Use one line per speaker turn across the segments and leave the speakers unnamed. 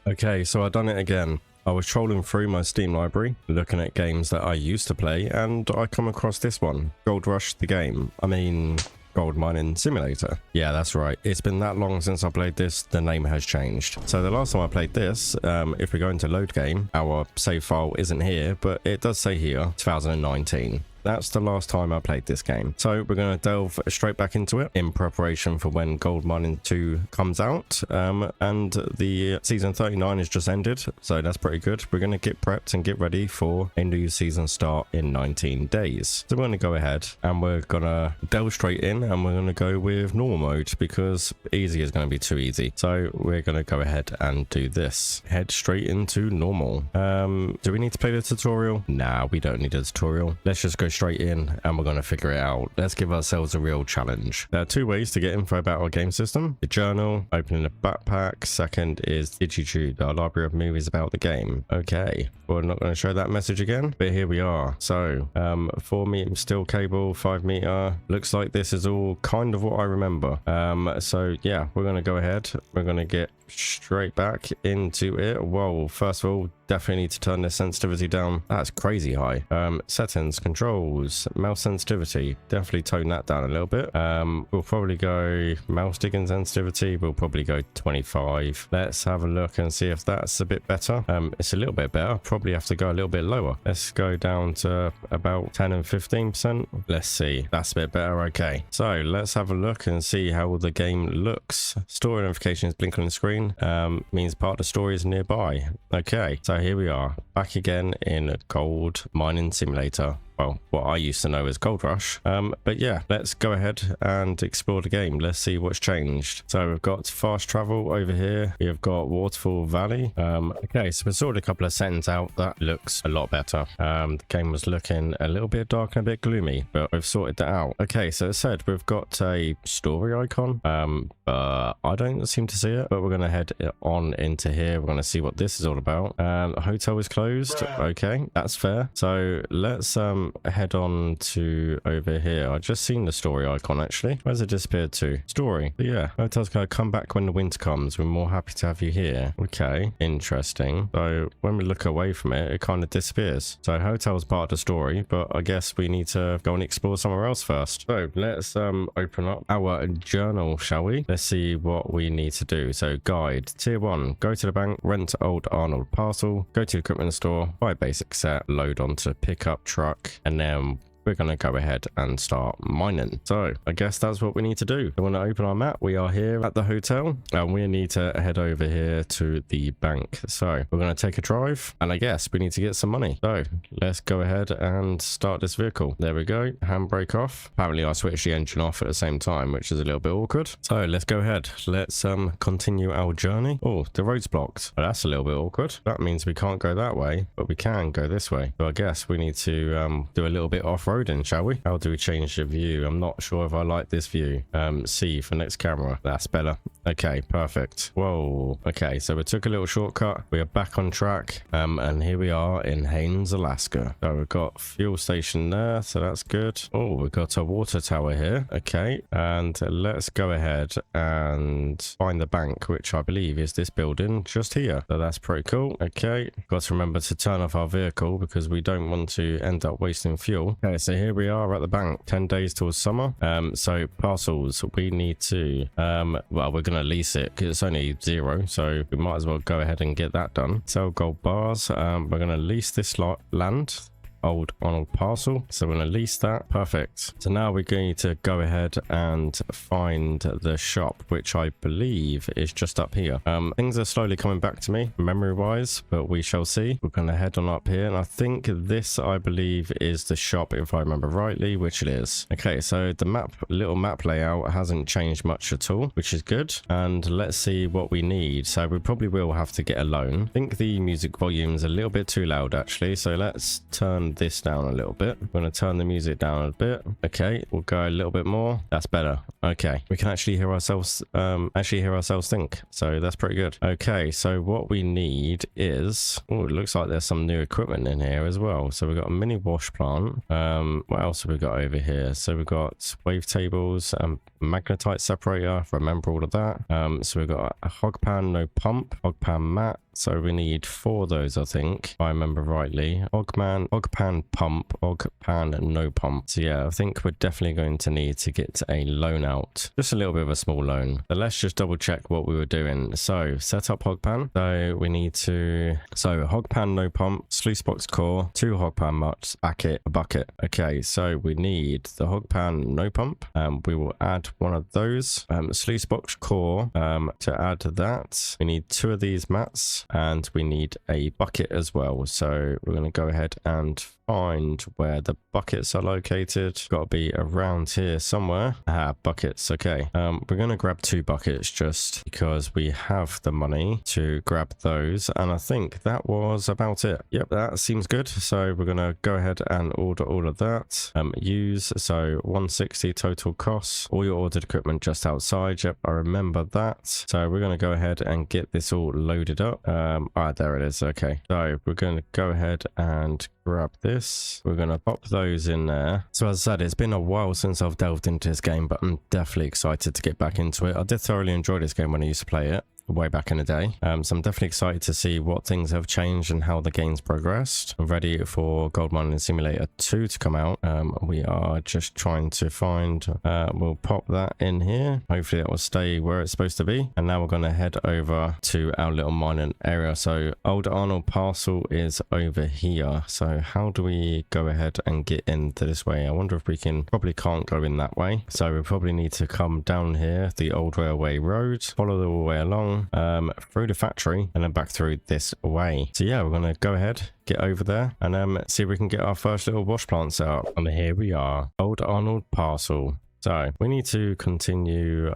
Okay, so I've done it again. I was trolling through my Steam library, looking at games that I used to play, and I come across this one, Gold Rush the game. I mean, Gold Mining Simulator. Yeah, that's right. It's been that long since I played this, the name has changed. So the last time I played this, if we go into load game, our save file isn't here, but it does say here, 2019. That's the last time I played this game. So we're going to delve straight back into it in preparation for when Gold Mining 2 comes out. And the season 39 has just ended, so that's pretty good. We're going to get prepped and get ready for a new season start in 19 days. So we're going to go ahead and we're going to delve straight in and we're going to go with normal mode because easy is going to be too easy. So we're going to go ahead and do this. Head straight into normal. Do we need to play the tutorial? Nah, we don't need a tutorial. Let's just go straight in and we're going to figure it out. Let's give ourselves a real challenge. There are two ways to get info about our game system: the journal, opening a backpack. Second is DigiTube, our library of movies about the game. Okay, we're not going to show that message again, but here we are. So 4 meter steel cable, 5 meter. Looks like this is all kind of what I remember. So yeah, we're going to go ahead. We're going to get straight back into it. Whoa, first of all, definitely need to turn the sensitivity down. That's crazy high. Settings, controls, mouse sensitivity, definitely tone that down a little bit. We'll probably go mouse digging sensitivity, we'll probably go 25. Let's have a look and see if that's a bit better. It's a little bit better. Probably have to go a little bit lower. Let's go down to about 10 and 15%. Let's see, that's a bit better. Okay, so let's have a look and see how the game looks. Story notifications blinking on the screen means part of the story is nearby. Okay, so here we are back again in Gold Mining Simulator. Well, what I used to know as Gold Rush. But yeah, let's go ahead and explore the game. Let's see what's changed. So we've got fast travel over here. We've got Waterfall Valley. Okay, so we sorted a couple of settings out. That looks a lot better. The game was looking a little bit dark and a bit gloomy, but we've sorted that out. Okay, so it said we've got a story icon. I don't seem to see it, but we're going to head on into here. We're going to see what this is all about. The hotel is closed. Okay, that's fair. So let's head on to over here. I just seen the story icon actually. Where's it disappeared to? Story. But yeah, hotel's gonna come back when the winter comes. We're more happy to have you here. Okay, interesting. So when we look away from it, it kind of disappears. So hotel's part of the story, but I guess we need to go and explore somewhere else first. So let's open up our journal, shall we? Let's see what we need to do. So guide tier 1, go to the bank, rent old Arnold parcel, go to the equipment store, buy a basic set, load onto pickup truck, and then we're going to go ahead and start mining. So I guess that's what we need to do. I want to open our map. We are here at the hotel and we need to head over here to the bank. So we're going to take a drive and I guess we need to get some money. So let's go ahead and start this vehicle. There we go. Handbrake off. Apparently I switched the engine off at the same time, which is a little bit awkward. So let's go ahead. Let's continue our journey. Oh, the road's blocked. Well, that's a little bit awkward. That means we can't go that way, but we can go this way. So I guess we need to do a little bit off-road, shall we? How do we change the view? I'm not sure if I like this view. C for next camera. That's better. Okay, perfect. Whoa. Okay, so we took a little shortcut. We are back on track. And here we are in Haines, Alaska. So we've got fuel station there, so that's good. Oh, we've got a water tower here. Okay, and let's go ahead and find the bank, which I believe is this building just here. So that's pretty cool. Okay, got to remember to turn off our vehicle because we don't want to end up wasting fuel. Okay, so here we are at the bank. 10 days till summer. So parcels, we need to well, we're gonna lease it because it's only 0, so we might as well go ahead and get that done. Sell gold bars. We're gonna lease this land. Old Arnold parcel, so we're going to lease that. Perfect. So now we're going to go ahead and find the shop, which I believe is just up here. Things are slowly coming back to me memory wise, but we shall see. We're going to head on up here, and I think this, I believe, is the shop if I remember rightly, which it is. Okay, so the little map layout hasn't changed much at all, which is good. And let's see what we need. So we probably will have to get a loan. I think the music volume is a little bit too loud actually, so let's turn this down a little bit. I'm going to turn the music down a bit. Okay, we'll go a little bit more. That's better. Okay, we can actually hear ourselves think, so that's pretty good. Okay, so what we need is, oh, it looks like there's some new equipment in here as well. So we've got a mini wash plant. What else have we got over here? So we've got wave tables and magnetite separator, remember all of that. So we've got a hog pan, no pump, hog pan mat. So we need 4 of those, I think, if I remember rightly. Hog pan pump, hog pan no pump. So yeah, I think we're definitely going to need to get a loan out. Just a little bit of a small loan. But let's just double check what we were doing. So set up hog pan. So we need to, so hog pan no pump, sluice box core, 2 hog pan mutts, a bucket. Okay, so we need the hog pan no pump. We will add one of those. Sluice box core, to add to that, we need 2 of these mats. And we need a bucket as well. So we're going to go ahead and find where the buckets are located. Got to be around here somewhere. Buckets. Okay. We're going to grab 2 buckets just because we have the money to grab those. And I think that was about it. Yep, that seems good. So we're going to go ahead and order all of that. Use, so 160 total costs. All your ordered equipment just outside. Yep, I remember that. So we're going to go ahead and get this all loaded up. There it is. Okay, so we're going to go ahead and grab this. We're going to pop those in there. So as I said, it's been a while since I've delved into this game, but I'm definitely excited to get back into it. I did thoroughly enjoy this game when I used to play it way back in the day. So I'm definitely excited to see what things have changed and how the game's progressed. I'm ready for Gold Mining Simulator 2 to come out. We are just trying to find, we'll pop that in here. Hopefully it will stay where it's supposed to be. And now we're going to head over to our little mining area. So Old Arnold parcel is over here. So how do we go ahead and get into this way? I wonder if we can, probably can't go in that way. So we probably need to come down here, the old railway road, follow the way along, through the factory and then back through this way. So yeah, we're gonna go ahead, get over there and see if we can get our first little wash plant set up. And here we are, Old Arnold parcel. So we need to continue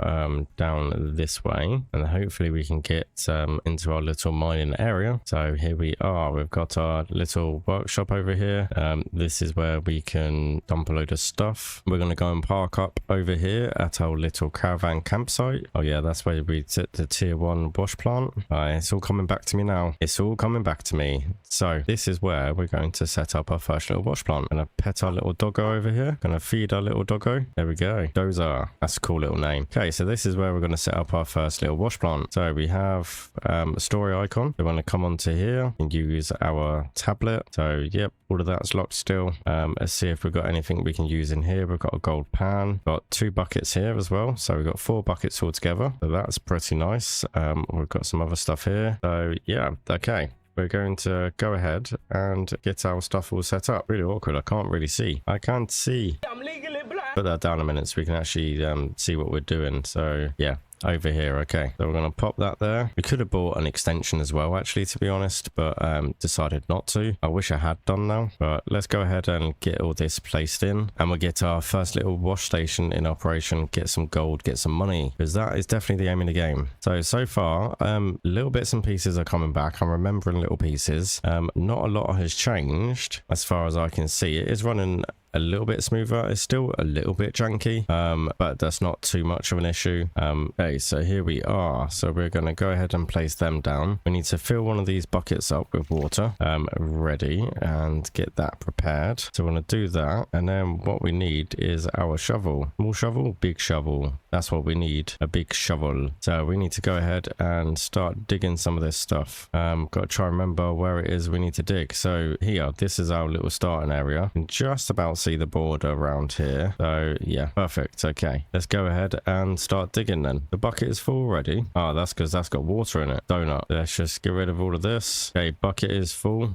down this way and hopefully we can get into our little mining area. So here we are, we've got our little workshop over here. This is where we can dump a load of stuff. We're going to go and park up over here at our little caravan campsite. Oh yeah, that's where we set the tier 1 wash plant. It's all coming back to me now. It's all coming back to me. So this is where we're going to set up our first little wash plant. Gonna pet our little doggo over here. Gonna feed our little doggo. There we go. Dozer. That's a cool little name. Okay, so this is where we're going to set up our first little wash plant. So we have a story icon. We want to come onto here and use our tablet. So yep, all of that's locked still. Let's see if we've got anything we can use in here. We've got a gold pan. Got 2 buckets here as well. So we've got 4 buckets altogether. So that's pretty nice. We've got some other stuff here. So yeah, okay. We're going to go ahead and get our stuff all set up. Really awkward. I can't really see. I can't see. I'm legally blind. Put that down a minute so we can actually see what we're doing. So yeah, over here. Okay, so we're going to pop that there. We could have bought an extension as well, actually, to be honest, but decided not to. I wish I had done now, but let's go ahead and get all this placed in and we'll get our first little wash station in operation, get some gold, get some money, because that is definitely the aim of the game. So far, little bits and pieces are coming back. I'm remembering little pieces. Not a lot has changed as far as I can see. It is running a little bit smoother. It's still a little bit janky, but that's not too much of an issue. Okay, so here we are. So we're going to go ahead and place them down. We need to fill one of these buckets up with water, ready, and get that prepared. So we're going to do that, and then what we need is our shovel. Small shovel, big shovel. That's what we need, a big shovel. So we need to go ahead and start digging some of this stuff. Got to try and remember where it is we need to dig. So here, this is our little starting area. You can just about see the border around here. So yeah, perfect. Okay, let's go ahead and start digging then. The bucket is full already. Oh, that's because that's got water in it. Donut. Let's just get rid of all of this. Okay, bucket is full.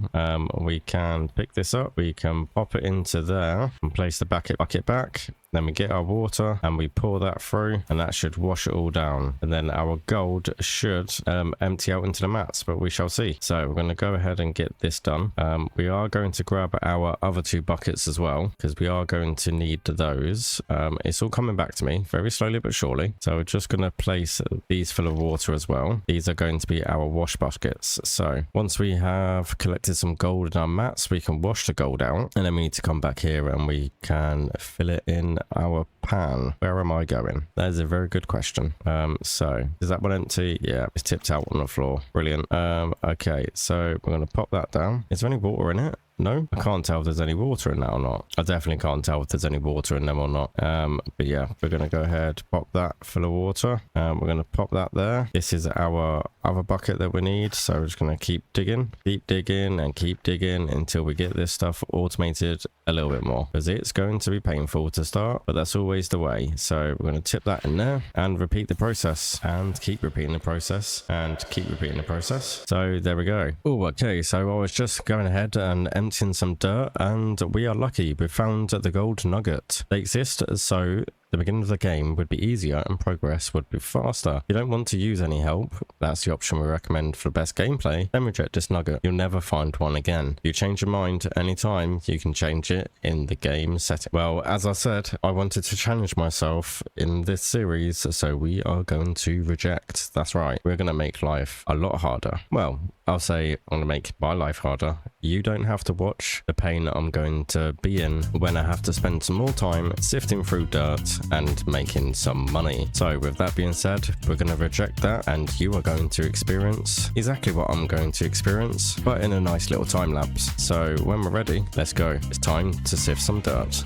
We can pick this up. We can pop it into there and place the bucket back. Then we get our water and we pour that through and that should wash it all down. And then our gold should empty out into the mats, but we shall see. So we're going to go ahead and get this done. We are going to grab our other 2 buckets as well, because we are going to need those. It's all coming back to me very slowly but surely. So we're just going to place these full of water as well. These are going to be our wash buckets. So once we have collected some gold in our mats, we can wash the gold out, and then we need to come back here and we can fill it in our pan. Where am I going? That is a very good question. So is that one empty? Yeah, it's tipped out on the floor. Brilliant. Okay, so we're going to pop that down. Is there any water in it? No, I can't tell if there's any water in that or not. I definitely can't tell if there's any water in them or not. But yeah, we're going to go ahead, pop that full of water. We're going to pop that there. This is our other bucket that we need. So we're just going to keep digging and keep digging until we get this stuff automated a little bit more, because it's going to be painful to start, but that's always the way. So we're going to tip that in there and repeat the process and keep repeating the process and keep repeating the process. So there we go. Oh, okay. So I was just going ahead and emptying some dirt, and we are lucky. We found the gold nugget. They exist so the beginning of the game would be easier and progress would be faster. If you don't want to use any help, that's the option we recommend for the best gameplay, then reject this nugget. You'll never find one again. If you change your mind anytime, you can change it in the game setting. Well, as I said, I wanted to challenge myself in this series, so we are going to reject. That's right. We're going to make life a lot harder. Well, I'll say I'm going to make my life harder. You don't have to watch the pain I'm going to be in when I have to spend some more time sifting through dirt and making some money. So with that being said, we're going to reject that, and you are going to experience exactly what I'm going to experience, but in a nice little time lapse. So when we're ready, let's go. It's time to sift some dirt.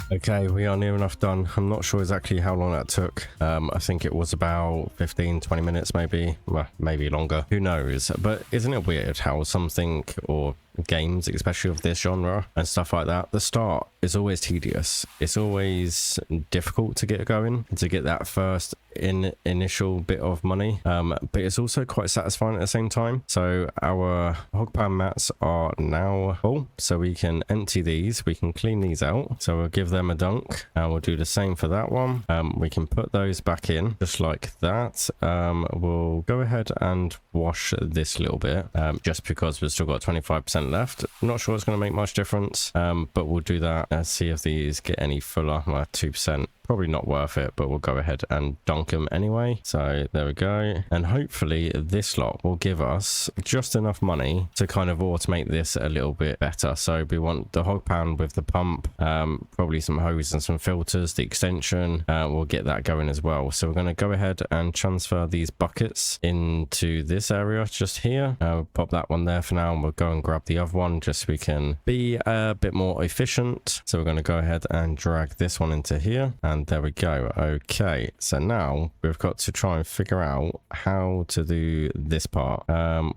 Okay, we are near enough done. I'm not sure exactly how long that took. I think it was about 15-20 minutes maybe. Well, maybe longer. Who knows? But isn't it weird how something, or games, especially of this genre and stuff like that, the start is always tedious. It's always difficult to get going, to get that first initial bit of money, but it's also quite satisfying at the same time. So our hog pan mats are now full, so we can empty these, we can clean these out. So we'll give them a dunk, and we'll do the same for that one. We can put those back in just like that. We'll go ahead and wash this little bit, just because we've still got 25% left. Not sure it's going to make much difference, but we'll do that and see if these get any fuller. 2%. Probably not worth it, but we'll go ahead and dunk them anyway. So there we go. And hopefully this lot will give us just enough money to kind of automate this a little bit better. So we want the hog pan with the pump, probably some hose and some filters, the extension. We'll get that going as well. So we're going to go ahead and transfer these buckets into this area just here. Pop that one there for now, and we'll go and grab the other one just so we can be a bit more efficient. So we're going to go ahead and drag this one into here. And there we go. Okay, so now we've got to try and figure out how to do this part.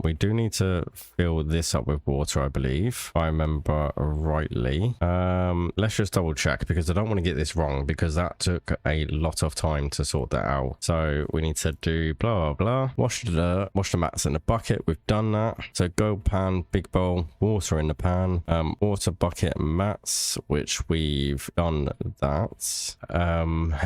We do need to fill this up with water, I believe, if I remember rightly. Let's just double check, because I don't want to get this wrong, because that took a lot of time to sort that out. So we need to do blah blah blah, wash the dirt, wash the mats in the bucket. We've done that. So gold pan, big bowl, water in the pan, water bucket, mats, which we've done that.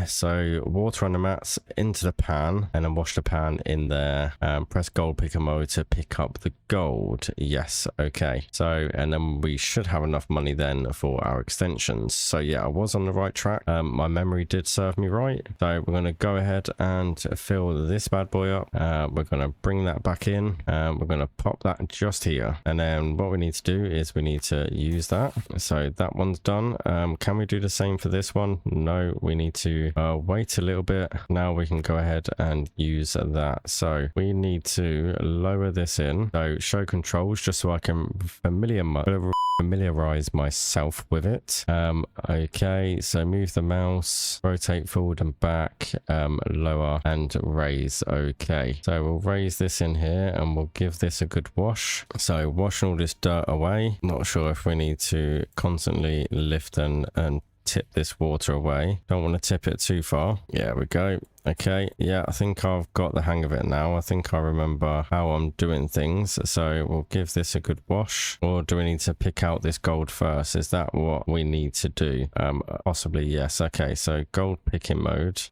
So water on the mats into the pan, and then wash the pan in there. Press gold picker mode to pick up the gold. Yes, okay. So, and then we should have enough money then for our extensions. So yeah, I was on the right track. My memory did serve me right. So we're going to go ahead and fill this bad boy up. We're going to bring that back in. We're going to pop that just here. And then what we need to do is we need to use that. So that one's done. Can we do the same for this one? No, we need to wait a little bit. Now we can go ahead and use that. So we need to lower this in. So show controls, just so I can familiarize myself with it. Okay, so move the mouse, rotate forward and back, lower and raise. Okay, so we'll raise this in here and we'll give this a good wash. So washing all this dirt away. Not sure if we need to constantly lift and tip this water away. Don't want to tip it too far. Yeah, we go. Okay, yeah, I think I've got the hang of it now. I think I remember how I'm doing things. So we'll give this a good wash. Or do we need to pick out this gold first? Is that what we need to do? Possibly, yes. Okay, so gold picking mode.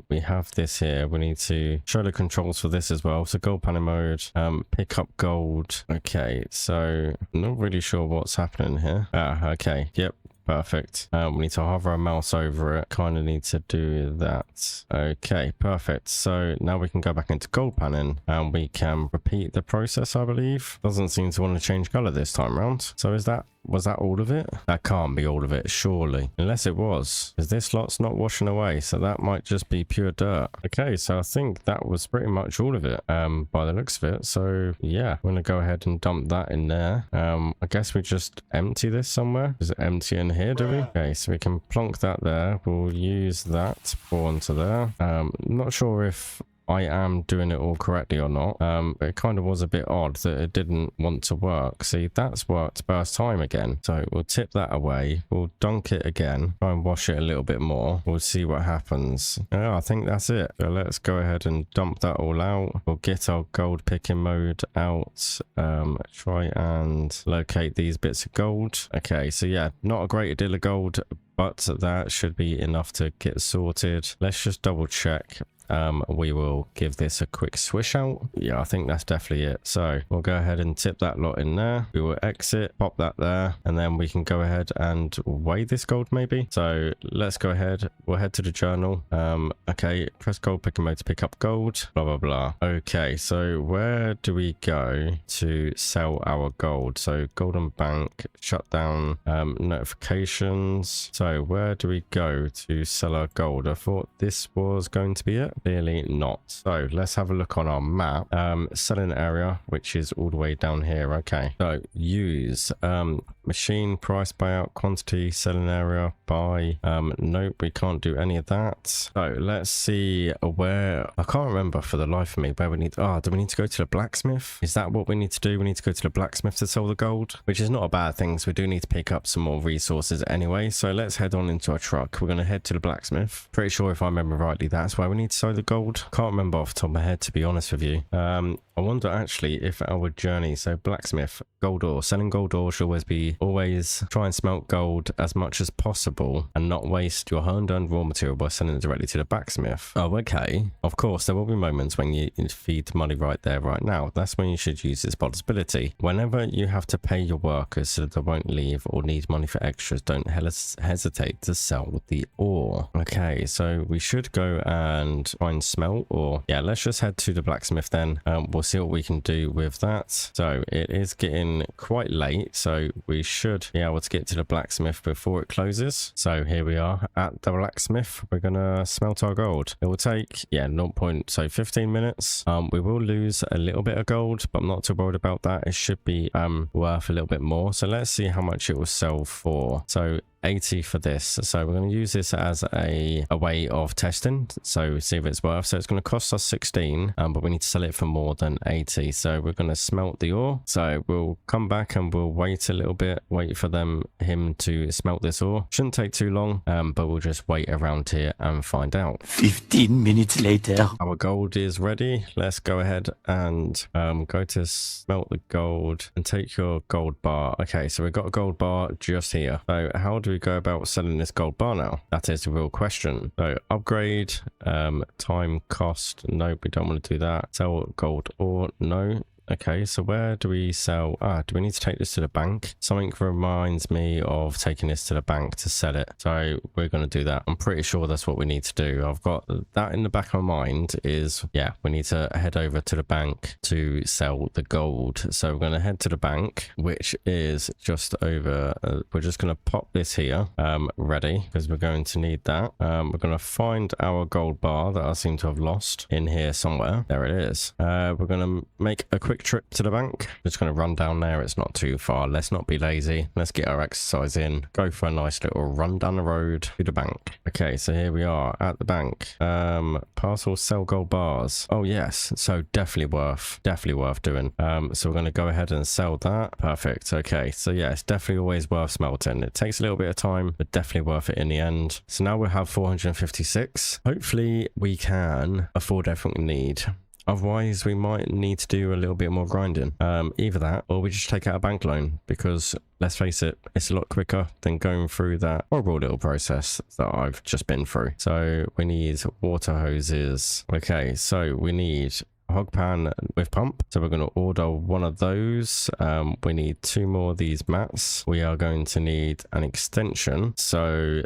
We have this here. We need to show the controls for this as well. So gold panning mode, pick up gold. Okay, so I'm not really sure what's happening here. Okay, yep. Perfect. We need to hover our mouse over it. Kind of need to do that. Okay, perfect. So now we can go back into gold panning and we can repeat the process, I believe. Doesn't seem to want to change color this time around. So was that all of it? That can't be all of it, surely. Unless it was. Because this lot's not washing away, so that might just be pure dirt. Okay, so I think that was pretty much all of it, by the looks of it. So yeah, I'm going to go ahead and dump that in there. I guess we just empty this somewhere. Is it empty in here, do we? Okay, so we can plonk that there. We'll use that to pour onto there. Not sure if I am doing it all correctly or not. It kind of was a bit odd that it didn't want to work. See, that's worked first time again. So we'll tip that away. We'll dunk it again. Try and wash it a little bit more. We'll see what happens. Yeah, I think that's it. So let's go ahead and dump that all out. We'll get our gold picking mode out. Try and locate these bits of gold. Okay, so yeah, not a great deal of gold, but that should be enough to get sorted. Let's just double check. We will give this a quick swish out. Yeah, I think that's definitely it. So we'll go ahead and tip that lot in there. We will exit, pop that there, and then we can go ahead and weigh this gold maybe. So let's go ahead. We'll head to the journal. Okay, press gold picking mode to pick up gold, blah, blah, blah. Okay, so where do we go to sell our gold? So golden bank, shut down, notifications. So where do we go to sell our gold? I thought this was going to be it. Clearly not. So let's have a look on our map. Selling area, which is all the way down here. Okay, so use machine, price, buyout, quantity, selling area, buy. Nope, we can't do any of that. So let's see where. I can't remember for the life of me where we need. Do we need to go to the blacksmith? Is that what we need to do? We need to go to the blacksmith to sell the gold, which is not a bad thing. So we do need to pick up some more resources anyway. So let's head on into our truck. We're going to head to the blacksmith. Pretty sure if I remember rightly, that's where we need to sell the gold. Can't remember off the top of my head, to be honest with you. I wonder actually if our journey, so blacksmith, gold ore, selling gold ore should always try and smelt gold as much as possible and not waste your hard-earned raw material by selling it directly to the blacksmith. Oh, okay. Of course, there will be moments when you feed money right there, right now. That's when you should use this possibility. Whenever you have to pay your workers so that they won't leave or need money for extras, don't hesitate to sell the ore. Okay, so we should go and try and smelt ore. Yeah, let's just head to the blacksmith then. We'll see what we can do with that. So it is getting quite late, so we should be able to get to the blacksmith before it closes. So here we are at the blacksmith. We're gonna smelt our gold. It will take 15 minutes. We will lose a little bit of gold, but I'm not too worried about that. It should be worth a little bit more. So let's see how much it will sell for. So 80 for this. So we're going to use this as a way of testing, so see if it's worth. So it's going to cost us 16, but we need to sell it for more than 80. So we're going to smelt the ore. So we'll come back and we'll wait a little bit, wait for him to smelt this ore. Shouldn't take too long, but we'll just wait around here and find out. 15 minutes later. Our gold is ready. Let's go ahead and go to smelt the gold and take your gold bar. Okay, so we've got a gold bar just here. So how do we go about selling this gold bar now? That is the real question. So upgrade, time, cost. Nope, we don't want to do that. Sell gold ore. No. Okay, so where do we sell? Do we need to take this to the bank? Something reminds me of taking this to the bank to sell it. So we're going to do that. I'm pretty sure that's what we need to do. I've got that in the back of my mind is, we need to head over to the bank to sell the gold. So we're going to head to the bank, which is just over. We're just going to pop this here, ready, because we're going to need that. We're going to find our gold bar that I seem to have lost in here somewhere. There it is. We're going to make a quick quick trip to the bank. Just going to run down there. It's not too far. Let's not be lazy. Let's get our exercise in. Go for a nice little run down the road to the bank. Okay, so here we are at the bank. Parcel sell gold bars. Oh yes, so definitely worth doing. So we're going to go ahead and sell that. Perfect. Okay, so yeah, it's definitely always worth smelting. It takes a little bit of time, but definitely worth it in the end. So now we'll have 456. Hopefully we can afford everything we need. Otherwise, we might need to do a little bit more grinding. Either that, or we just take out a bank loan, because let's face it, it's a lot quicker than going through that horrible little process that I've just been through. So we need water hoses. Okay, so we need hog pan with pump, so we're going to order one of those. We need 2 more of these mats. We are going to need an extension. So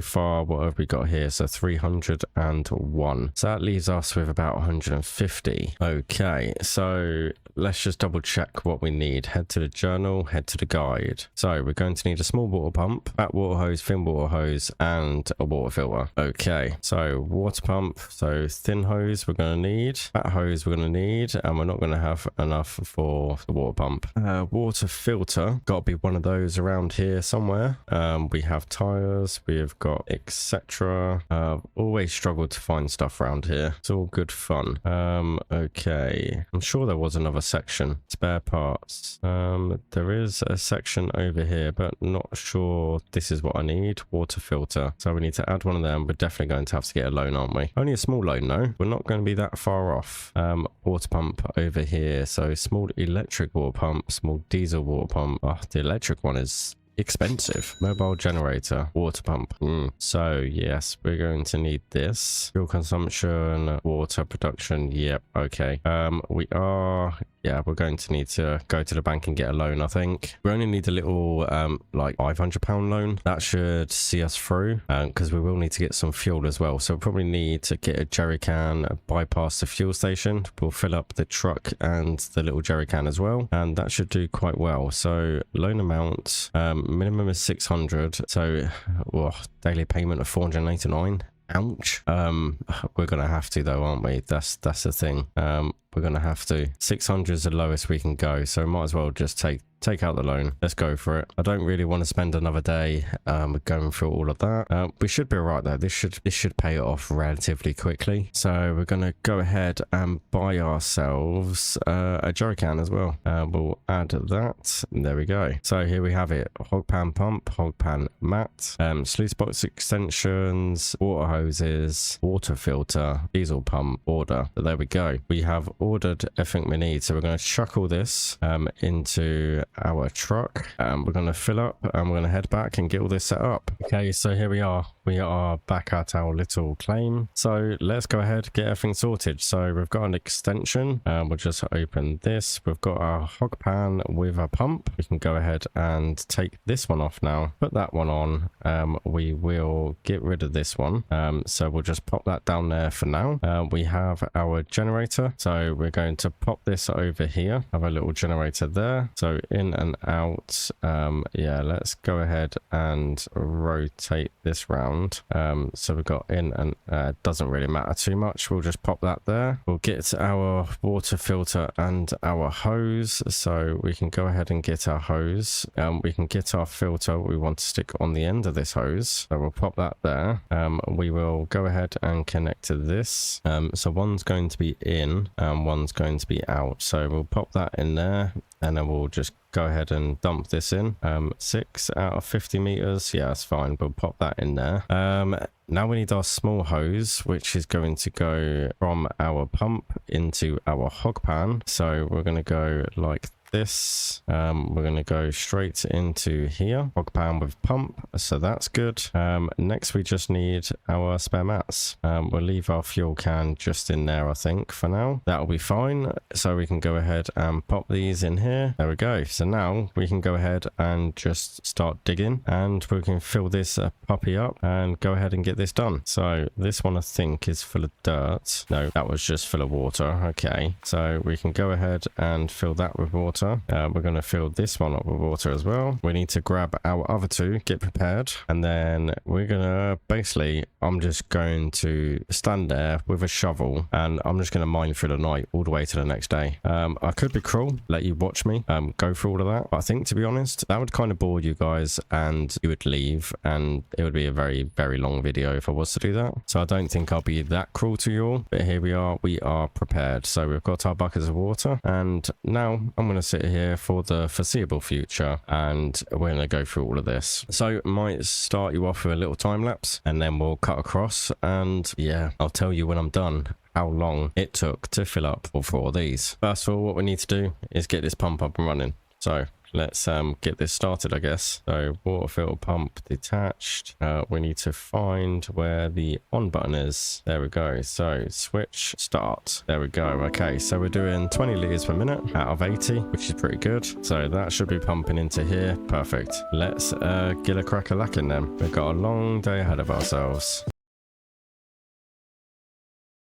far what have we got here? So 301, so that leaves us with about 150. Okay, so let's just double check what we need. Head to the journal, head to the guide. So we're going to need a small water pump, fat water hose, thin water hose, and a water filter. Okay, so water pump, so thin hose we're going to need, fat hose we're going to need, and we're not going to have enough for the water pump. Water filter, got to be one of those around here somewhere. We have tires, we've got etc. Always struggled to find stuff around here. It's all good fun. Okay, I'm sure there was another section. Spare parts. There is a section over here, but not sure this is what I need. Water filter, so we need to add one of them. We're definitely going to have to get a loan, aren't we? Only a small loan though. We're not going to be that far off. Water pump over here, so small electric water pump, small diesel water pump. Oh, the electric one is expensive. Mobile generator, water pump. So yes, we're going to need this. Fuel consumption, water production. Yep. Okay. We're going to need to go to the bank and get a loan. I think we only need a little like £500 loan. That should see us through, because we will need to get some fuel as well. So we'll probably need to get a jerry can, bypass the fuel station. We'll fill up the truck and the little jerry can as well, and that should do quite well. So loan amount, minimum is 600. So daily payment of 489. Ouch. We're gonna have to though, aren't we? That's the thing. We're gonna have to. 600 is the lowest we can go, so might as well just take out the loan. Let's go for it. I don't really want to spend another day going through all of that. We should be all right though. This should pay it off relatively quickly. So we're gonna go ahead and buy ourselves a jerry can as well. We'll add that. There we go. So here we have it. Hog pan pump, hog pan mat, sluice box extensions, water hoses, water filter, diesel pump order. So there we go. We have ordered everything we need. So we're going to chuck all this into our truck, and we're going to fill up, and we're going to head back and get all this set up. Okay, so here we are back at our little claim. So let's go ahead, get everything sorted. So we've got an extension, we'll just open this. We've got our hog pan with a pump. We can go ahead and take this one off now, put that one on. We will get rid of this one, so we'll just pop that down there for now. We have our generator, so we're going to pop this over here, have a little generator there. So in and out. Yeah, let's go ahead and rotate this round. So we've got in and doesn't really matter too much. We'll just pop that there. We'll get our water filter and our hose, so we can go ahead and get our hose. We can get our filter we want to stick on the end of this hose, so we'll pop that there. We will go ahead and connect to this. So one's going to be in and one's going to be out, so we'll pop that in there, and then we'll just go ahead and dump this in. 6 out of 50 meters. Yeah, that's fine. We'll pop that in there. Now we need our small hose, which is going to go from our pump into our hog pan. So we're going to go like this. We're going to go straight into here, hog pan with pump, so that's good. Next we just need our spare mats. We'll leave our fuel can just in there, I think, for now. That'll be fine. So we can go ahead and pop these in here. There we go. So now we can go ahead and just start digging, and we can fill this puppy up and go ahead and get this done. So this one I think is full of dirt. No, that was just full of water. Okay, so we can go ahead and fill that with water. water. We're going to fill this one up with water as well. We need to grab our other two, get prepared, and then we're gonna basically, I'm just going to stand there with a shovel and I'm just gonna mine through the night all the way to the next day. I could be cruel, let you watch me go through all of that, but I think, to be honest, that would kind of bore you guys and you would leave, and it would be a very, very long video if I was to do that. So I don't think I'll be that cruel to you all, but here we are prepared. So we've got our buckets of water, and now I'm going to sit here for the foreseeable future and we're going to go through all of this. So I might start you off with a little time lapse and then we'll cut across, and yeah, I'll tell you when I'm done how long it took to fill up all four of these. First of all, what we need to do is get this pump up and running. So let's get this started, I guess. So water filter pump detached. We need to find where the on button is. There we go. So switch start. There we go. Okay, so we're doing 20 liters per minute out of 80, which is pretty good. So that should be pumping into here. Perfect. Let's get a crack a lacking then. We've got a long day ahead of ourselves.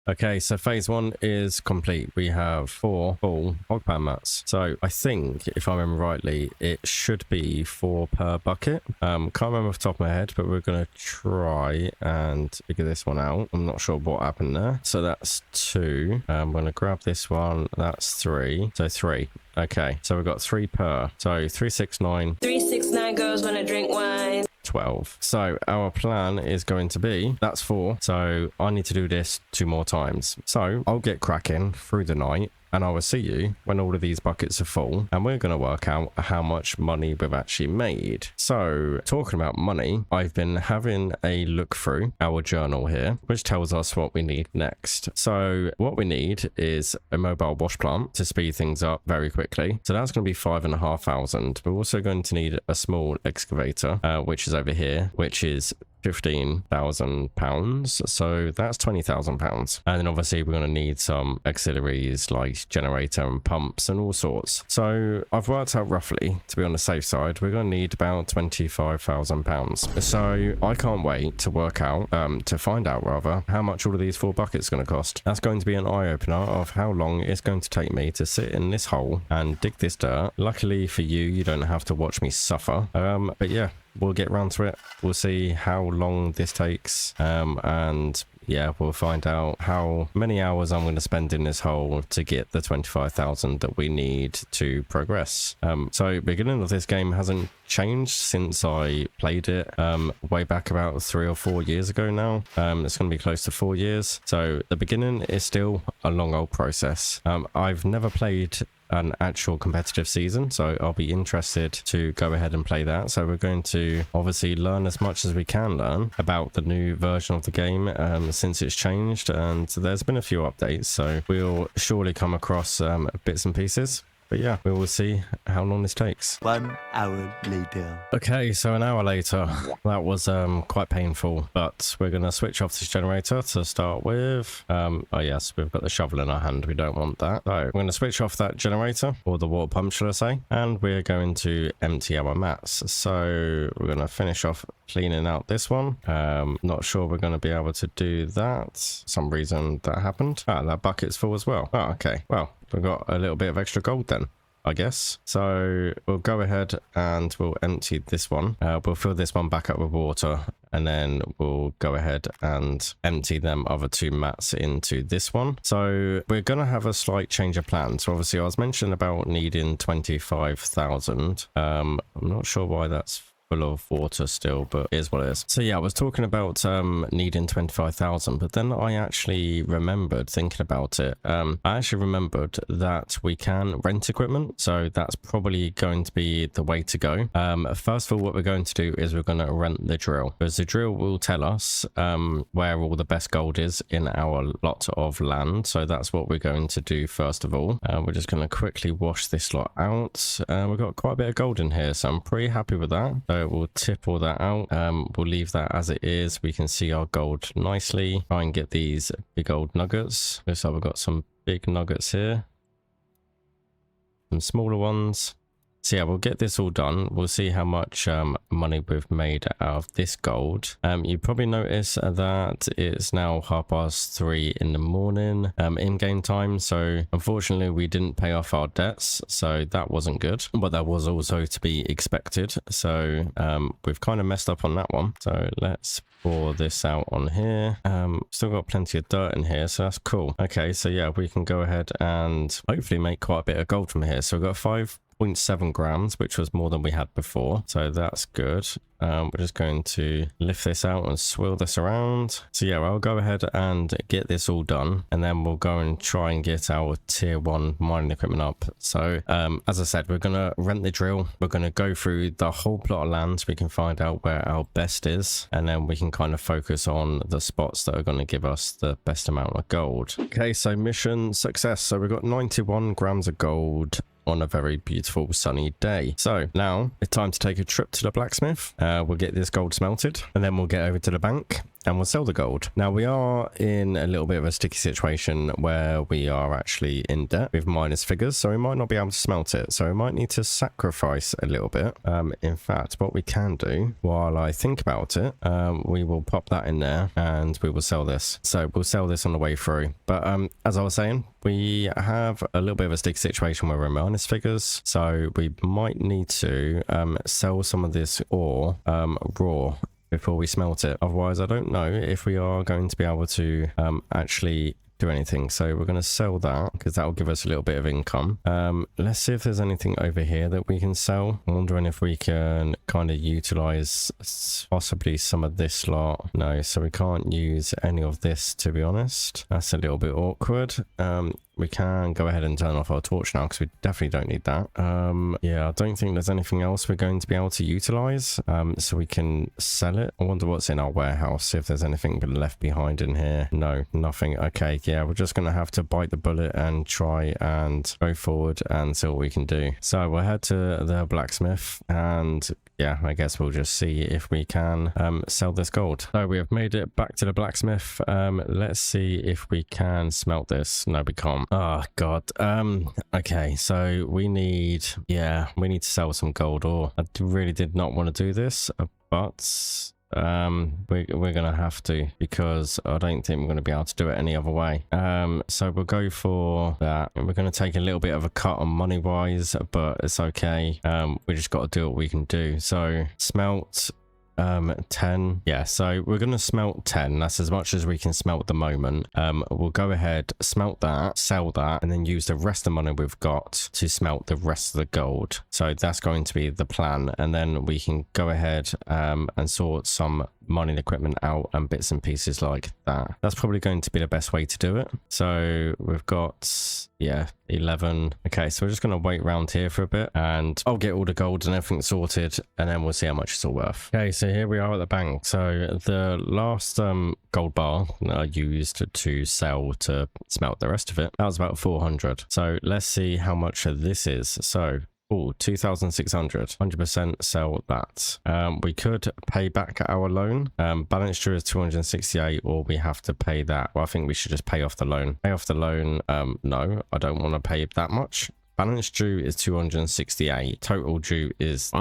Okay, so phase one is complete. We have 4 full hog pan mats. So I think, if I remember rightly, it should be 4 per bucket. Can't remember off the top of my head, but we're going to try and figure this one out. I'm not sure what happened there. So that's 2. I'm going to grab this one. That's 3. So 3. Okay, so we've got 3 per. So 369.
369 girls wanna drink wine.
12. So our plan is going to be, that's 4. So I need to do this 2 more times. So I'll get cracking through the night, and I will see you when all of these buckets are full, and we're going to work out how much money we've actually made. So talking about money, I've been having a look through our journal here, which tells us what we need next. So what we need is a mobile wash plant to speed things up very quickly. So that's going to be 5,500. We're also going to need a small excavator, which is over here, which is £15,000, so that's £20,000. And then obviously we're going to need some auxiliaries like generator and pumps and all sorts. So I've worked out roughly, to be on the safe side, we're going to need about £25,000. So I can't wait to work out, to find out rather, how much all of these 4 buckets are going to cost. That's going to be an eye-opener of how long it's going to take me to sit in this hole and dig this dirt. Luckily for you, you don't have to watch me suffer. But yeah, we'll get round to it. We'll see how long this takes, and yeah, we'll find out how many hours I'm going to spend in this hole to get the 25,000 that we need to progress. So beginning of this game hasn't changed since I played it way back about 3 or 4 years ago now. It's going to be close to 4 years. So the beginning is still a long old process. I've never played an actual competitive season, so I'll be interested to go ahead and play that. So we're going to obviously learn as much as we can learn about the new version of the game since it's changed, and there's been a few updates, so we'll surely come across bits and pieces. But yeah, we will see how long this takes.
1 hour later.
Okay, so an hour later. That was quite painful, but we're going to switch off this generator to start with. Oh yes, we've got the shovel in our hand. We don't want that. So we're going to switch off that generator, or the water pump, should I say, and we're going to empty our mats. So we're going to finish off cleaning out this one. Not sure we're going to be able to do that. Some reason that happened. Ah, that bucket's full as well. Oh, okay. Well, we've got a little bit of extra gold then, I guess. So we'll go ahead and we'll empty this one. We'll fill this one back up with water, and then we'll go ahead and empty them other 2 mats into this one. So we're going to have a slight change of plan. So obviously I was mentioning about needing 25,000. I'm not sure why that's full of water still, but it is what it is. So yeah, I was talking about needing 25,000, but then I actually remembered, thinking about it, I actually remembered that we can rent equipment, so that's probably going to be the way to go. First of all, what we're going to do is we're going to rent the drill, because the drill will tell us where all the best gold is in our lot of land. So that's what we're going to do first of all. We're just going to quickly wash this lot out. We've got quite a bit of gold in here, so I'm pretty happy with that. So we'll tip all that out. We'll leave that as it is. We can see our gold nicely. Try and get these big old nuggets. Looks like we've got some big nuggets here, some smaller ones, So yeah, we'll get this all done. We'll see how much money we've made out of this gold. You probably notice that it's now 3:30 in the morning in game time. So unfortunately we didn't pay off our debts, so that wasn't good, but that was also to be expected. So we've kind of messed up on that one. So let's pour this out on here. Still got plenty of dirt in here, so that's cool. Okay, so yeah, we can go ahead and hopefully make quite a bit of gold from here. So we've got 5.7 grams, which was more than we had before, so that's good. We're just going to lift this out and swirl this around. So yeah, I'll go ahead and get this all done, and then we'll go and try and get our tier 1 mining equipment up. So as I said, we're gonna rent the drill. We're gonna go through the whole plot of land so we can find out where our best is, and then we can kind of focus on the spots that are going to give us the best amount of gold. Okay, so mission success. So we've got 91 grams of gold on a very beautiful sunny day. So now it's time to take a trip to the blacksmith. We'll get this gold smelted, and then we'll get over to the bank and we'll sell the gold. Now we are in a little bit of a sticky situation where we are actually in debt with minus figures, so we might not be able to smelt it. So we might need to sacrifice a little bit. In fact, what we can do while I think about it, we will pop that in there and we will sell this. So we'll sell this on the way through. But as I was saying, we have a little bit of a sticky situation where we're minus figures, so we might need to sell some of this ore raw before we smelt it. Otherwise, I don't know if we are going to be able to actually do anything. So we're going to sell that because that will give us a little bit of income. Let's see if there's anything over here that we can sell. I'm wondering if we can kind of utilize possibly some of this lot. No, so we can't use any of this, to be honest. That's a little bit awkward. We can go ahead and turn off our torch now because we definitely don't need that. Yeah, I don't think there's anything else we're going to be able to utilize, so we can sell it. I wonder what's in our warehouse, see if there's anything left behind in here. No, nothing. Okay, yeah, we're just going to have to bite the bullet and try and go forward and see what we can do. So we'll head to the blacksmith, and yeah, I guess we'll just see if we can sell this gold. So we have made it back to the blacksmith. Let's see if we can smelt this. No, we can't. Oh god. Okay, so we need to sell some gold ore. I really did not want to do this, but we're gonna have to, because I don't think we're gonna be able to do it any other way. So we'll go for that. We're gonna take a little bit of a cut on money wise, but it's okay. We just got to do what we can do. So smelt 10. Yeah, so we're gonna smelt 10. That's as much as we can smelt at the moment. We'll go ahead, smelt that, sell that, and then use the rest of the money we've got to smelt the rest of the gold. So that's going to be the plan, and then we can go ahead and sort some mining equipment out and bits and pieces like that. That's probably going to be the best way to do it. So we've got 11. Okay, so we're just going to wait around here for a bit, and I'll get all the gold and everything sorted, and then we'll see how much it's all worth. Okay, so here we are at the bank. So the last gold bar that I used to sell to smelt the rest of it, that was about 400. So let's see how much this is. So 2,600. 100% sell that. We could pay back our loan. Balance due is 268, or we have to pay that. Well, I think we should just pay off the loan. Pay off the loan. No, I don't want to pay that much. Balance due is 268. Total due is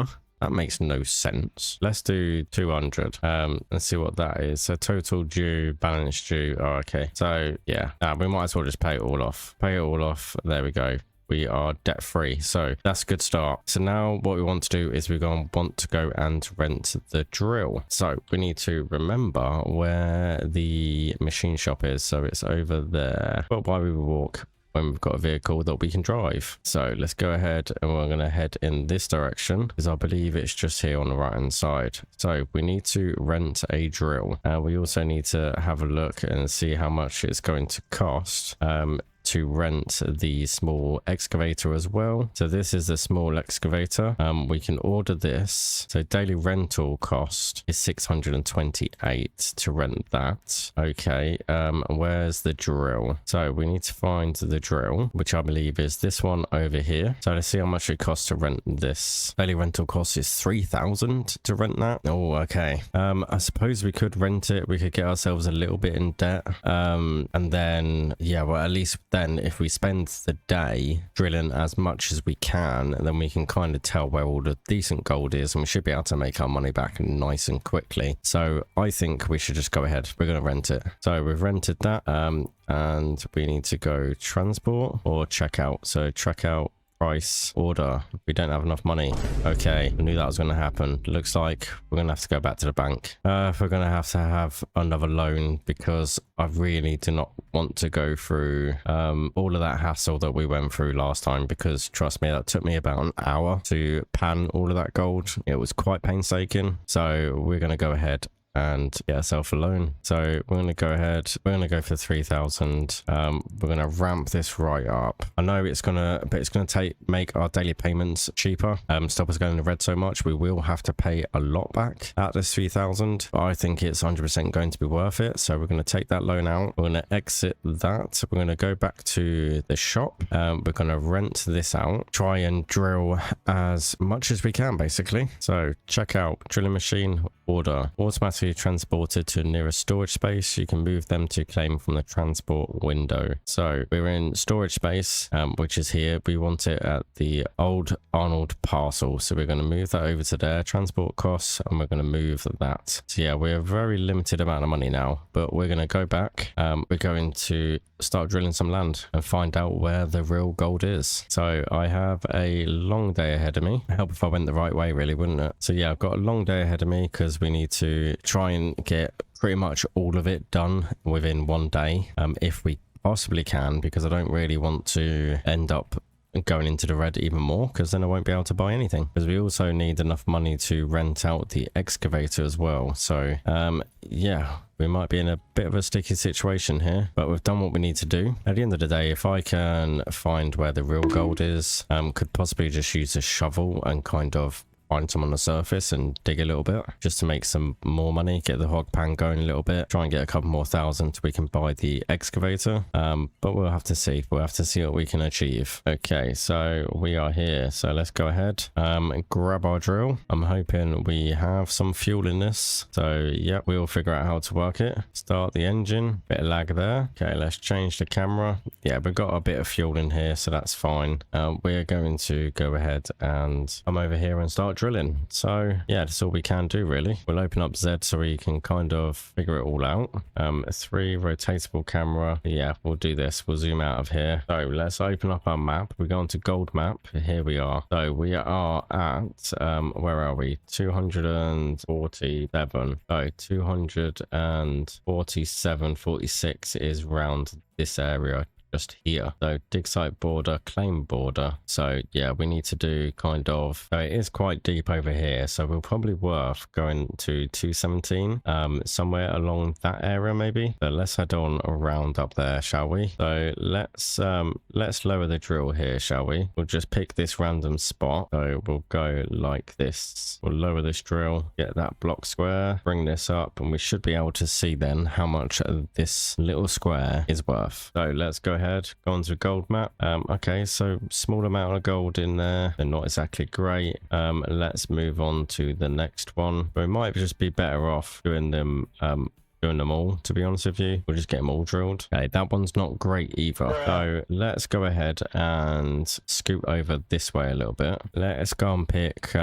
that makes no sense. Let's do 200 and see what that is. So total due, balance due. Oh, okay. So yeah, we might as well just pay it all off. Pay it all off. There we go. We are debt free, so that's a good start. So now what we want to do is we're going to want to go and rent the drill. So we need to remember where the machine shop is. So it's over there. But why we walk when we've got a vehicle that we can drive. So let's go ahead and we're going to head in this direction, because I believe it's just here on the right hand side. So we need to rent a drill. We also need to have a look and see how much it's going to cost to rent the small excavator as well. So this is the small excavator. We can order this. So daily rental cost is 628 to rent that. Okay, where's the drill? So we need to find the drill, which I believe is this one over here. So let's see how much it costs to rent this. Daily rental cost is 3,000 to rent that. Oh, okay. I suppose we could rent it. We could get ourselves a little bit in debt. And then, yeah, well, at least then if we spend the day drilling as much as we can, then we can kind of tell where all the decent gold is, and we should be able to make our money back nice and quickly. So I think we should just go ahead. We're going to rent it. So we've rented that, and we need to go transport or checkout. So checkout, price, order. We don't have enough money. Okay, I knew that was going to happen. Looks like we're going to have to go back to the bank. If we're going to have another loan, because I really do not want to go through all of that hassle that we went through last time, because trust me, that took me about an hour to pan all of that gold. It was quite painstaking. So we're going to go ahead and get ourselves a loan. So we're going to go ahead, we're going to go for 3,000. We're going to ramp this right up. I know it's going to make our daily payments cheaper, stop us going in the red so much. We will have to pay a lot back at this 3,000, but I think it's 100% going to be worth it. So we're going to take that loan out. We're going to exit that. We're going to go back to the shop. We're going to rent this out, try and drill as much as we can, basically. So check out drilling machine, order, automatically transported to nearest storage space. You can move them to claim from the transport window. So we're in storage space, which is here. We want it at the old Arnold parcel. So we're going to move that over to there, transport costs, and we're going to move that. So yeah, we're a very limited amount of money now, but we're going to go back. We're going to start drilling some land and find out where the real gold is. So I have a long day ahead of me. Help if I went the right way, really, wouldn't it? So yeah, I've got a long day ahead of me because we need to try and get pretty much all of it done within one day, if we possibly can, because I don't really want to end up going into the red even more, because then I won't be able to buy anything, because we also need enough money to rent out the excavator as well. So yeah, we might be in a bit of a sticky situation here, but we've done what we need to do. At the end of the day, if I can find where the real gold is, could possibly just use a shovel and kind of find some on the surface and dig a little bit just to make some more money, get the hog pan going a little bit, try and get a couple more thousand so we can buy the excavator. But we'll have to see what we can achieve. Okay, so we are here, so let's go ahead and grab our drill. I'm hoping we have some fuel in this, so yeah, we'll figure out how to work it. Start the engine, bit of lag there. Okay, let's change the camera. Yeah, we've got a bit of fuel in here, so that's fine. We're going to go ahead and come over here and start drilling. So yeah, that's all we can do, really. We'll open up Z so we can kind of figure it all out. 3 rotatable camera. Yeah, we'll do this. We'll zoom out of here. So let's open up our map. We go into gold map. Here we are. So we are at where are we? 247. Oh, 247, 46 is round this area just here. So dig site border, claim border. So yeah, we need to do kind of, so it is quite deep over here, so we'll probably worth going to 217 somewhere along that area maybe. But let's head on around up there, shall we? So let's lower the drill here, shall we? We'll just pick this random spot. So we'll go like this. We'll lower this drill, get that block square, bring this up, and we should be able to see then how much this little square is worth. So let's go ahead, go on to gold map. Okay, so small amount of gold in there, they're not exactly great. Let's move on to the next one. We might just be better off doing them all, to be honest with you. We'll just get them all drilled. Okay, that one's not great either. So let's go ahead and scoot over this way a little bit. Let's go and pick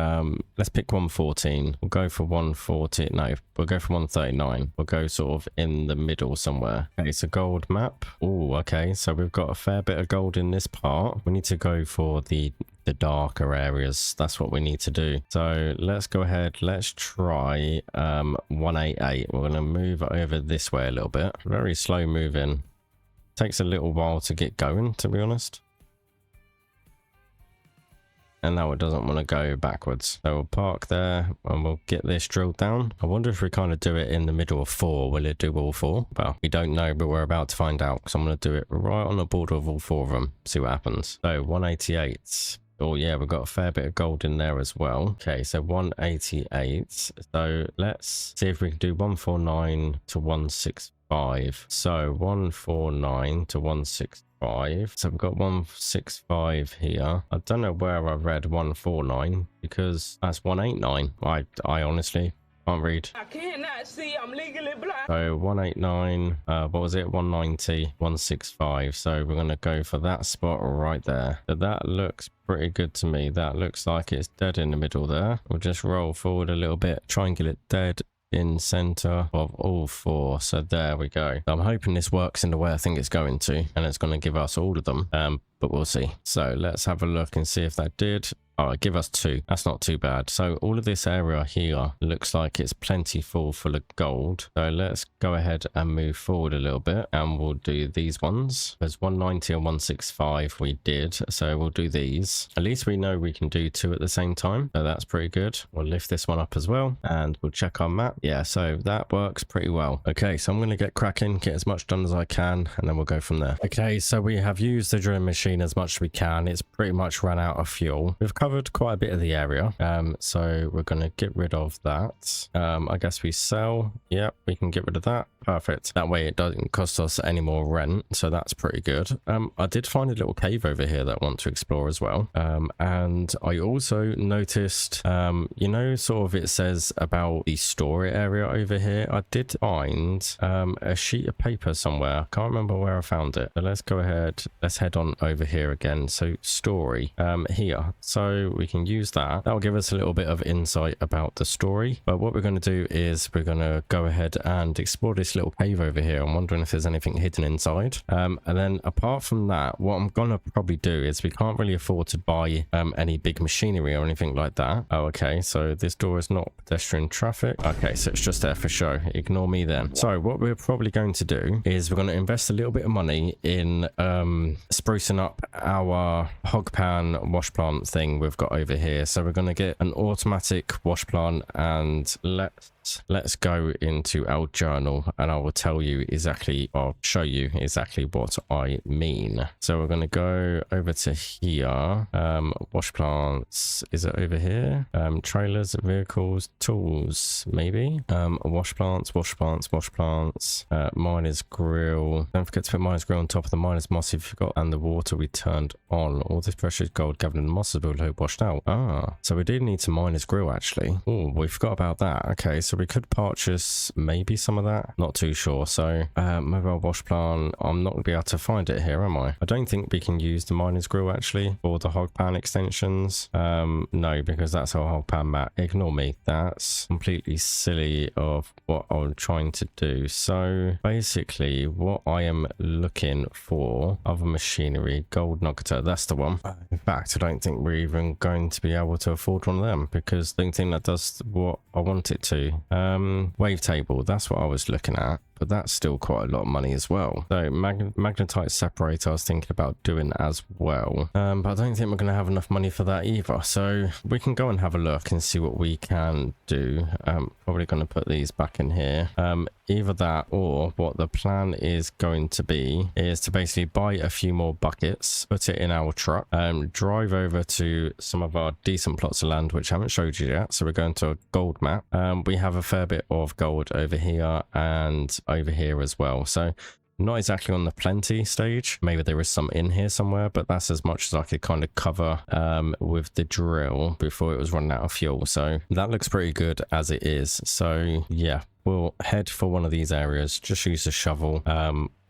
let's pick 114. We'll go for 140. No, we'll go for 139. We'll go sort of in the middle somewhere. Okay, so gold map. Oh, okay, so we've got a fair bit of gold in this part. We need to go for the darker areas. That's what we need to do. So let's go ahead, let's try 188. We're going to move over this way a little bit. Very slow moving, takes a little while to get going, to be honest. And now it doesn't want to go backwards, so we'll park there and we'll get this drilled down. I wonder if we kind of do it in the middle of 4, will it do all 4? Well, we don't know, but we're about to find out, because I'm going to do it right on the border of all 4 of them, see what happens. So 188. Oh yeah, we've got a fair bit of gold in there as well. Okay, so 188. So let's see if we can do 149 to 165. So 149 to 165. So we've got 165 here. I don't know where I read 149, because that's 189. I honestly can't read.
I cannot see. I'm legally blind.
So 189, what was it? 190, 165. So we're going to go for that spot right there. So that looks pretty good to me. That looks like it's dead in the middle there. We'll just roll forward a little bit, triangulate dead in center of all four. So there we go. I'm hoping this works in the way I think it's going to, and it's going to give us all of them, but we'll see. So let's have a look and see if that did. Oh, give us 2. That's not too bad. So all of this area here looks like it's plentiful full of gold. So let's go ahead and move forward a little bit, and we'll do these ones. There's 190 and 165 we did. So we'll do these. At least we know we can do 2 at the same time. So that's pretty good. We'll lift this one up as well, and we'll check our map. Yeah, so that works pretty well. Okay, so I'm going to get cracking, get as much done as I can, and then we'll go from there. Okay, so we have used the drilling machine as much as we can. It's pretty much run out of fuel. We've covered quite a bit of the area, so we're going to get rid of that. I guess we sell. Yep, we can get rid of that. Perfect. That way it doesn't cost us any more rent, so that's pretty good. I did find a little cave over here that I want to explore as well, and I also noticed, you know, sort of it says about the story area over here. I did find a sheet of paper somewhere. I can't remember where I found it, but let's go ahead, let's head on over here again. So story here, so we can use that. That'll give us a little bit of insight about the story. But what we're going to do is we're going to go ahead and explore this little cave over here. I'm wondering if there's anything hidden inside. And then apart from that, what I'm going to probably do is we can't really afford to buy any big machinery or anything like that. Oh, okay. So this door is not pedestrian traffic. Okay, so it's just there for show. Ignore me then. So what we're probably going to do is we're going to invest a little bit of money in sprucing up our hog pan wash plant thing we've got over here. So we're going to get an automatic wash plant, and let's go into our journal, and I will tell you exactly, or show you exactly what I mean. So we're going to go over to here. Wash plants, is it over here? Trailers, vehicles, tools, maybe. Wash plants, wash plants, wash plants. Miner's grill. Don't forget to put miner's grill on top of the miner's moss if you forgot, and the water we turned on. All this precious gold gathered in the moss will be washed out. Ah, so we did need some miner's grill actually. Oh, we forgot about that. Okay, so we could purchase maybe some of that. Not too sure. So mobile wash plant, I'm not going to be able to find it here, am I? I don't think we can use the miner's grill actually for the hog pan extensions. No, because that's our hog pan mat. Ignore me. That's completely silly of what I'm trying to do. So basically what I am looking for, other machinery, gold nugget, that's the one. In fact, I don't think we're even going to be able to afford one of them, because I don't think that does what I want it to. Wavetable, that's what I was looking at, but that's still quite a lot of money as well. So magnetite separator I was thinking about doing as well, but I don't think we're going to have enough money for that either. So we can go and have a look and see what we can do. Probably going to put these back in here. Either that, or what the plan is going to be is to basically buy a few more buckets, put it in our truck, drive over to some of our decent plots of land which I haven't showed you yet. So we're going to a gold map. We have a fair bit of gold over here and over here as well. So not exactly on the plenty stage. Maybe there is some in here somewhere, but that's as much as I could kind of cover with the drill before it was running out of fuel. So that looks pretty good as it is. So yeah, we'll head for one of these areas, just use the shovel.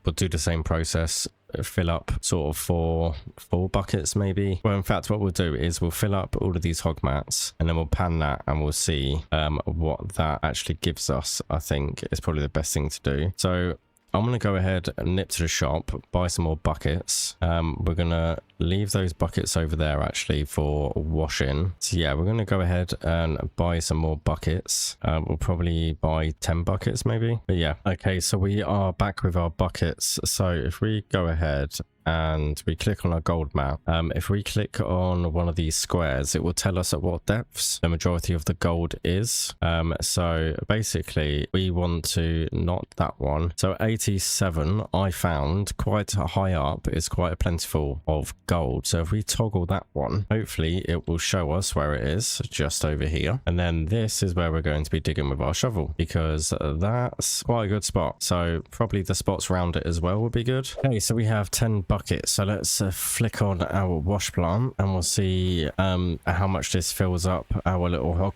We'll do the same process, fill up sort of four buckets maybe. Well, in fact, what we'll do is we'll fill up all of these hog mats, and then we'll pan that, and we'll see what that actually gives us. I think is probably the best thing to do. So I'm going to go ahead and nip to the shop, buy some more buckets. We're going to leave those buckets over there actually for washing. So yeah, we're going to go ahead and buy some more buckets. We'll probably buy 10 buckets maybe. But yeah, okay, so we are back with our buckets. So if we go ahead and we click on our gold map, if we click on one of these squares, it will tell us at what depths the majority of the gold is. So basically we want to, not that one, so 87 I found quite high up is quite a plentiful of gold. So if we toggle that one, hopefully it will show us where it is, just over here. And then this is where we're going to be digging with our shovel, because that's quite a good spot. So probably the spots around it as well would be good. Okay, so we have 10 buckets. So let's flick on our wash plant, and we'll see how much this fills up our little hog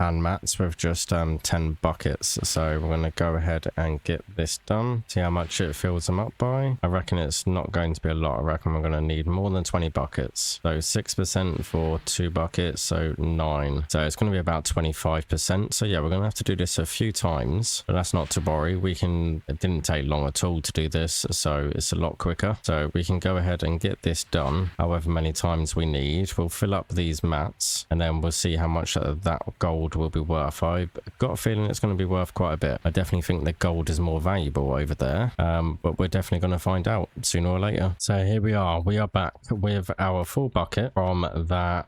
and mats with just 10 buckets. So we're going to go ahead and get this done. See how much it fills them up by. I reckon it's not going to be a lot. I reckon we're going to need more than 20 buckets. So 6% for 2 buckets, so 9. So it's going to be about 25%. So yeah, we're going to have to do this a few times, but that's not to worry. It didn't take long at all to do this, so it's a lot quicker. So we can go ahead and get this done however many times we need. We'll fill up these mats and then we'll see how much that gold will be worth. I've got a feeling it's going to be worth quite a bit. I definitely think the gold is more valuable over there, but we're definitely going to find out sooner or later. So here we are back with our full bucket from that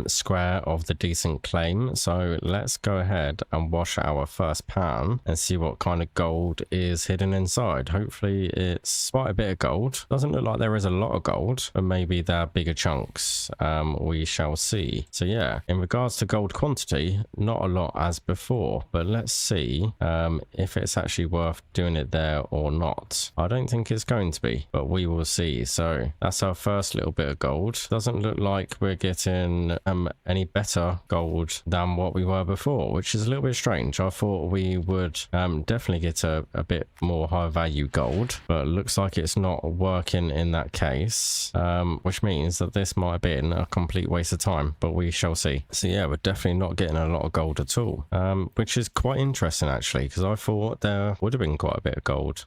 square of the decent claim. So let's go ahead and wash our first pan and see what kind of gold is hidden inside. Hopefully it's quite a bit of gold. Doesn't look like there is a lot of gold, but maybe there are bigger chunks. We shall see. So yeah, in regards to gold quantity, not a lot as before, but let's see if it's actually worth doing it there or not. I don't think it's going to be, but we will see. So that's our first little bit of gold. Doesn't look like we're getting any better gold than what we were before, which is a little bit strange. I thought we would definitely get a bit more high value gold, but looks like it's not working in that case, which means that this might have been a complete waste of time, but we shall see. So yeah, we're definitely not getting a lot of gold at all, which is quite interesting actually, because I thought there would have been quite a bit of gold.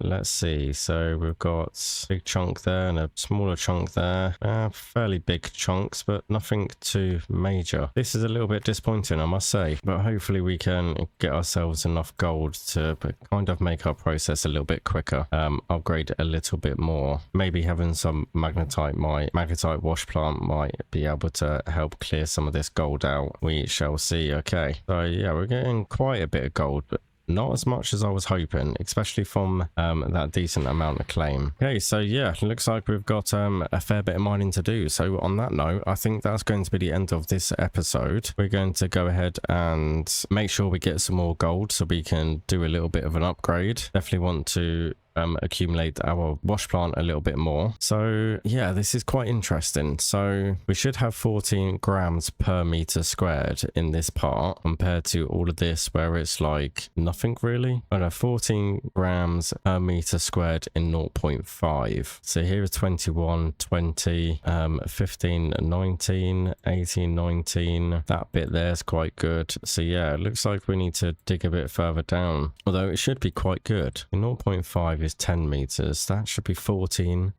Let's see. So we've got a big chunk there and a smaller chunk there, fairly big chunks, but nothing too major. This is a little bit disappointing, I must say, but hopefully we can get ourselves enough gold to kind of make our process a little bit quicker, upgrade a little bit more. Maybe having some magnetite wash plant might be able to help clear some of this gold out. We shall see. Okay, so yeah, we're getting quite a bit of gold, but not as much as I was hoping, especially from that decent amount of claim. Okay, so yeah, looks like we've got a fair bit of mining to do. So on that note, I think that's going to be the end of this episode. We're going to go ahead and make sure we get some more gold so we can do a little bit of an upgrade. Definitely want to accumulate our wash plant a little bit more. So yeah, this is quite interesting. So we should have 14 grams per meter squared in this part compared to all of this where it's like nothing really. I know 14 grams per meter squared in 0.5. So here is 21, 20, 15, 19, 18, 19. That bit there is quite good. So yeah, it looks like we need to dig a bit further down, although it should be quite good. 0.5 is 10 meters. That should be 14.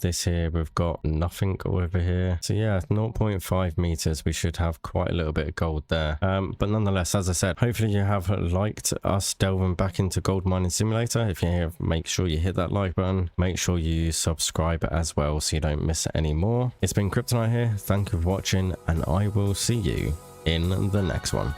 This here we've got nothing over here. So yeah, 0.5 meters. We should have quite a little bit of gold there. But nonetheless, as I said, hopefully you have liked us delving back into Gold Mining Simulator. If you have, make sure you hit that like button. Make sure you subscribe as well so you don't miss any more. It's been Kryptonite here. Thank you for watching, and I will see you in the next one.